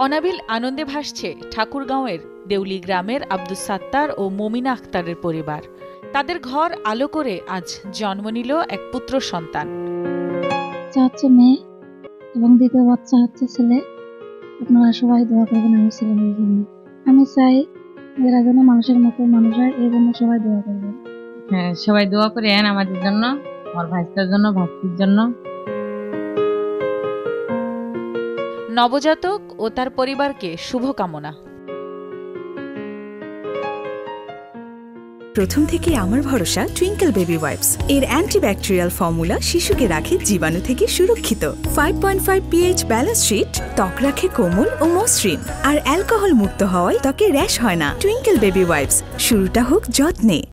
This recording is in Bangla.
অনাবিল আনন্দে ভাসছে ঠাকুরগাঁওয়ের দেউলি গ্রামের আব্দুস সাত্তার ও মমিনা আক্তারের পরিবার। তাদের ঘর আলো করে আজ জন্ম নিল এক পুত্র সন্তান। হচ্ছে মেয়ে এবং দ্বিতীয় বাচ্চা হচ্ছে ছেলে। আপনারা সবাই দোয়া করবেন আমার ছেলেমেয়ের জন্য। আমি চাই এরা যেন মানুষের মতো মানুষ হয়, এই জন্য সবাই দোয়া করবেন। হ্যাঁ, সবাই দোয়া করেন আমাদের জন্য, আমার ভাইস্তার জন্য, ভাস্তির জন্য। নবজাতক ও তার পরিবারকে শুভকামনা। প্রথম থেকে আমার ভরসা টুইঙ্কেল বেবি ওয়াইপস। এর অ্যান্টিব্যাকটেরিয়াল ফর্মুলা শিশুকে রাখে জীবাণু থেকে সুরক্ষিত। 5.5 pH ব্যালেন্স শিট ত্বক রাখে কোমল ও মসৃণ, আর অ্যালকোহল মুক্ত হওয়ায় ত্বকে র্যাশ হয় না। টুইঙ্কেল বেবি ওয়াইপস, শুরুটা হোক যত্নে।